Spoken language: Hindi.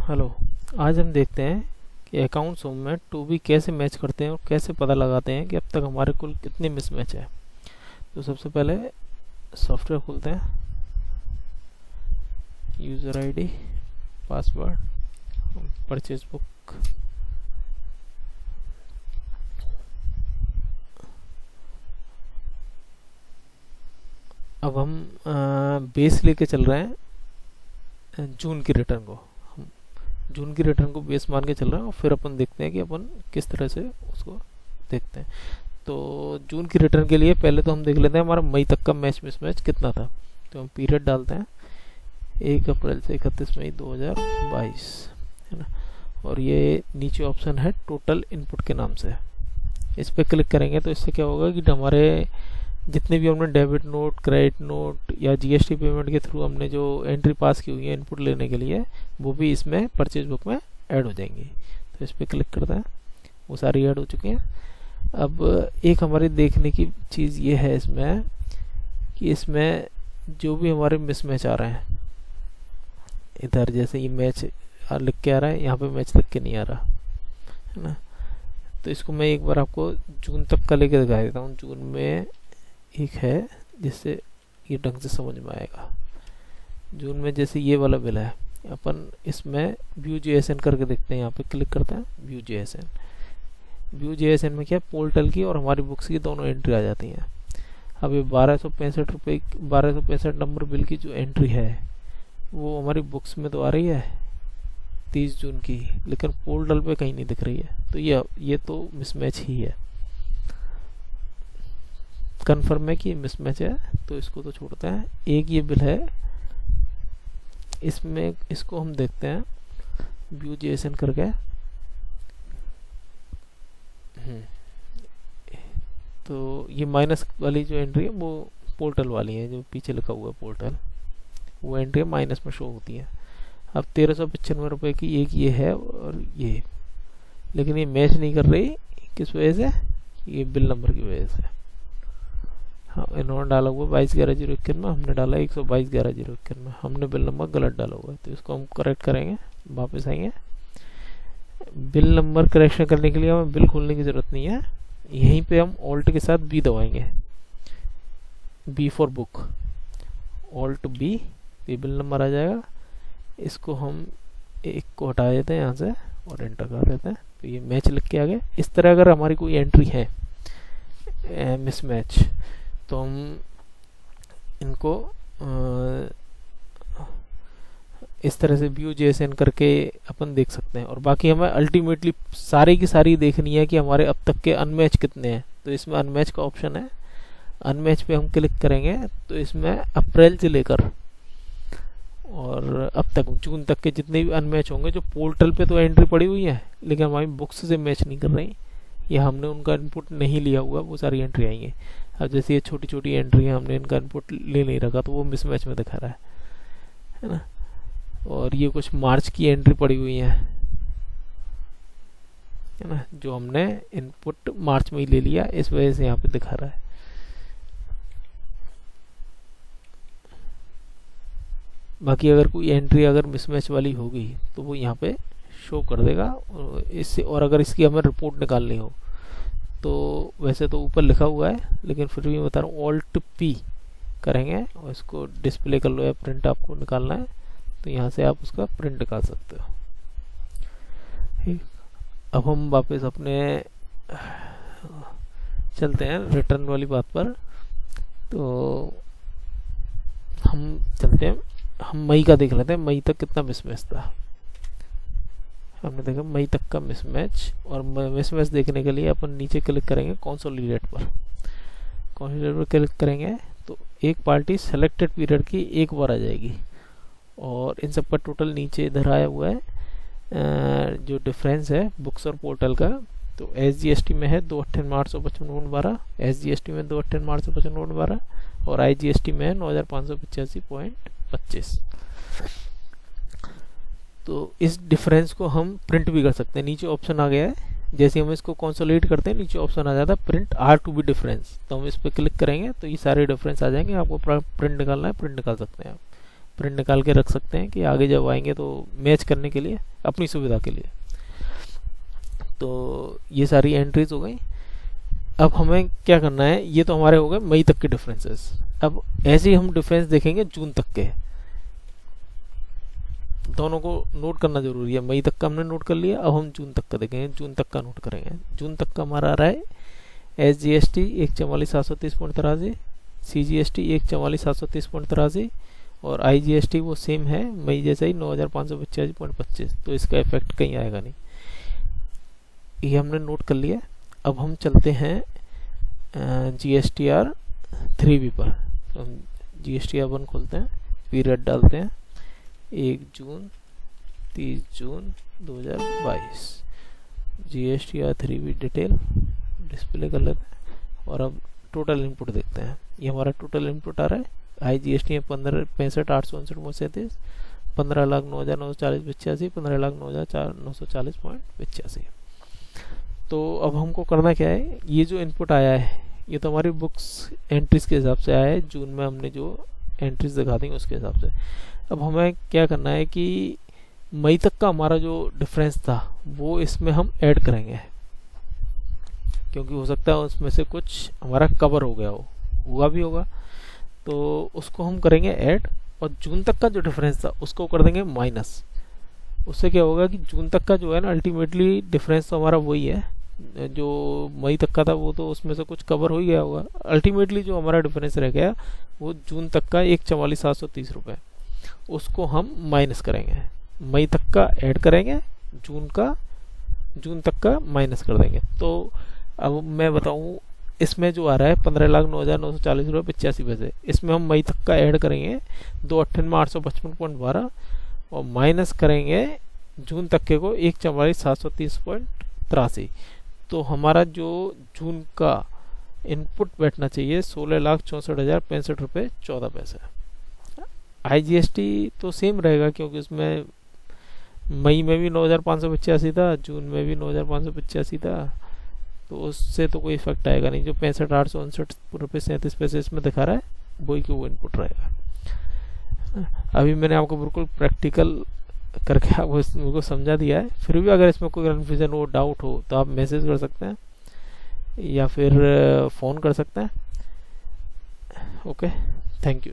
हेलो। आज हम देखते हैं कि अकाउंट्स होम में टू बी कैसे मैच करते हैं और कैसे पता लगाते हैं कि अब तक हमारे कुल कितने मिसमैच है। तो सबसे पहले सॉफ्टवेयर खोलते हैं, user ID, password, purchase book. अब हम बेस लेके चल रहे हैं जून की रिटर्न को। जून की रिटर्न को बेस मान के चल रहा है और फिर अपन देखते हैं कि अपन किस तरह से उसको देखते हैं। तो जून की रिटर्न के लिए पहले तो हम देख लेते हैं हमारा मई तक का मिसमैच कितना था। तो हम पीरियड डालते हैं 1 अप्रैल से 31 मई 2022, है ना। और ये नीचे ऑप्शन है टोटल इनपुट के नाम से, इस पर क्लिक करेंगे तो इससे क्या होगा कि हमारे जितने भी हमने डेबिट नोट, क्रेडिट नोट या जीएसटी पेमेंट के थ्रू हमने जो एंट्री पास की हुई है इनपुट लेने के लिए, वो भी इसमें परचेज बुक में ऐड हो जाएंगी। तो इस पर क्लिक करते हैं, वो सारी ऐड हो चुकी हैं। अब एक हमारी देखने की चीज़ ये है इसमें कि इसमें जो भी हमारे मिसमैच आ रहे हैं, इधर जैसे ये मैच लिख के आ रहा है, यहाँ पे मैच लिख के नहीं आ रहा, है ना। तो इसको मैं एक बार आपको जून तक का लेके दिखा देता हूँ। जून में एक है जिससे ये ढंग से समझ में आएगा। जून में जैसे ये वाला बिल है, अपन इसमें व्यू जेएसएन करके देखते हैं। यहाँ पे क्लिक करते हैं व्यू जेएसएन। व्यू जेएसएन में क्या, पोर्टल की और हमारी बुक्स की दोनों एंट्री आ जाती हैं। अब ये 1265 नंबर बिल की जो एंट्री है वो हमारी बुक्स में तो आ रही है 30 जून की, लेकिन पोर्टल पे कहीं नहीं दिख रही है। तो ये तो मिसमैच ही है। कन्फर्म है कि ये मिसमैच है, तो इसको तो छोड़ते हैं। एक ये बिल है, इसमें इसको हम देखते हैं व्यू जेएसएन करके। तो ये माइनस वाली जो एंट्री है वो पोर्टल वाली है, जो पीछे लिखा हुआ है पोर्टल, वो एंट्री माइनस में शो होती है। अब 1395 रुपये की एक ये है और ये, लेकिन ये मैच नहीं कर रही। किस वजह से? ये बिल नंबर की वजह से। हाँ, इन्होंने डाला हुआ 22/11/051 में, हमने डाला 122/11/051 में, हमने बिल नंबर गलत डाला हुआ है। तो इसको हम करेक्ट करेंगे, वापस आएंगे। बिल नंबर करेक्शन करने के लिए हमें बिल खोलने की ज़रूरत नहीं है, यहीं पे हम ऑल्ट के साथ बी दबाएंगे, B for book, alt B, ये बिल नंबर आ जाएगा। इसको हम एक को हटा देते हैं यहाँ से और एंटर कर देते हैं। तो ये मैच लिख के आ गया। इस तरह अगर हमारी कोई एंट्री है मिसमैच, तो हम इनको इस तरह से व्यू जेएसएन करके अपन देख सकते हैं। और बाकी हमें अल्टीमेटली सारी की सारी देखनी है कि हमारे अब तक के अनमैच कितने हैं। तो इसमें अनमैच का ऑप्शन है, अनमैच पे हम क्लिक करेंगे तो इसमें अप्रैल से लेकर और अब तक जून तक के जितने भी अनमैच होंगे, जो पोर्टल पे तो एंट्री पड़ी हुई है लेकिन हमारी बुक्स से मैच नहीं कर रही या हमने उनका इनपुट नहीं लिया हुआ, वो सारी एंट्री आएंगी। अब जैसे ये छोटी छोटी एंट्री है, हमने इनका इनपुट ले नहीं रखा तो वो मिसमैच में दिखा रहा है ना। और ये कुछ मार्च की एंट्री पड़ी हुई है ना, जो हमने इनपुट मार्च में ही ले लिया, इस वजह से यहाँ पे दिखा रहा है। बाकी अगर कोई एंट्री अगर मिसमैच वाली होगी तो वो यहाँ पे शो कर देगा इससे। और अगर इसकी हमें रिपोर्ट निकालनी हो तो वैसे तो ऊपर लिखा हुआ है, लेकिन फिर भी बता रहा हूँ, ऑल्ट पी करेंगे और इसको डिस्प्ले कर लो या प्रिंट आपको निकालना है तो यहाँ से आप उसका प्रिंट निकाल सकते हो। ठीक, अब हम वापस अपने चलते हैं रिटर्न वाली बात पर। तो हम चलते हैं, हम मई का देख लेते हैं, मई तक कितना मिसमैच था। हमने देखा मई तक का मिसमैच, और मिसमैच देखने के लिए अपन नीचे क्लिक करेंगे कंसोलिडेट पर। कंसोलिडेट पर क्लिक करेंगे तो एक पार्टी सेलेक्टेड पीरियड की एक बार आ जाएगी और इन सब का टोटल नीचे इधर आया हुआ है। जो डिफरेंस है बुक्स और पोर्टल का, तो SGST में है 2/8 मार्च और 55/12, SGST में 2/8 मार्च और 55/12 और IGST में है 9585.25। तो इस डिफरेंस को हम प्रिंट भी कर सकते हैं। नीचे ऑप्शन आ गया है, जैसे हम इसको कंसोलिडेट करते हैं नीचे ऑप्शन आ जाता है print R to B difference. तो हम इस पर क्लिक करेंगे तो ये सारे डिफरेंस आ जाएंगे। आपको प्रिंट निकालना है, प्रिंट निकाल सकते हैं आप। प्रिंट निकाल के रख सकते हैं कि आगे जब आएंगे तो मैच करने के लिए, अपनी सुविधा के लिए। तो ये सारी एंट्रीज हो गई। अब हमें क्या करना है, ये तो हमारे हो गए मई तक के डिफरेंसेस। अब ऐसे ही हम डिफरेंस देखेंगे जून तक के, दोनों को नोट करना जरूरी है। मई तक का हमने नोट कर लिया, अब हम जून तक का देखेंगे, जून तक का नोट करेंगे। जून तक का हमारा आ रहा है SGST 144,730.83, CGST 144,730.83 और IGST वो सेम है मई जैसा ही 9,585.25। तो इसका इफेक्ट कहीं आएगा नहीं, ये हमने नोट कर लिया। अब हम चलते हैं GSTR 3B पर। तो हम GSTR 1 खोलते हैं, पीरियड डालते हैं 1 जून 30 जून 2022। GSTR 3B डिटेल डिस्प्ले कर लेते हैं और अब टोटल इनपुट देखते हैं। ये हमारा टोटल इनपुट आ रहा है। IGST है 15,65,859.37, 15,09,940.85, 15,09,940.85। तो अब हमको करना क्या है, ये जो इनपुट आया है ये तो हमारी बुक्स एंट्रीज के हिसाब से आया है, जून में हमने जो एंट्रीज दिखा दी उसके हिसाब से। अब हमें क्या करना है कि मई तक का हमारा जो डिफरेंस था वो इसमें हम ऐड करेंगे, क्योंकि हो सकता है उसमें से कुछ हमारा कवर हो गया हो, हुआ भी होगा, तो उसको हम करेंगे ऐड। और जून तक का जो डिफरेंस था उसको कर देंगे माइनस। उससे क्या होगा कि जून तक का जो है ना, अल्टीमेटली डिफरेंस तो हमारा वही है जो मई तक का था, वो तो उसमें से कुछ कवर हो ही गया होगा। अल्टीमेटली जो हमारा डिफरेंस रह गया वो जून तक का 1,44,730 रुपये, उसको हम माइनस करेंगे। मई तक का ऐड करेंगे, जून तक का माइनस कर देंगे। तो अब मैं बताऊं, इसमें जो आ रहा है 15,09,940 रुपये 85 पैसे, इसमें हम मई तक का ऐड करेंगे 2,98,855.12 और माइनस करेंगे जून तक के को 1,44,730.83। तो हमारा जो जून का इनपुट बैठना चाहिए 16,64,065 रुपये 14 पैसे। IGST तो सेम रहेगा, क्योंकि उसमें मई में भी 9,585 था, जून में भी 9,585 था, तो उससे तो कोई इफेक्ट आएगा नहीं। जो 65,859 रुपये 37 पैसे इसमें दिखा रहा है वही की वो इनपुट रहेगा। अभी मैंने आपको बिल्कुल प्रैक्टिकल करके आपको मुझको समझा दिया है। फिर भी अगर इसमें कोई कन्फ्यूजन हो, डाउट हो, तो आप मैसेज कर सकते हैं या फिर फ़ोन कर सकते हैं। Okay, thank you.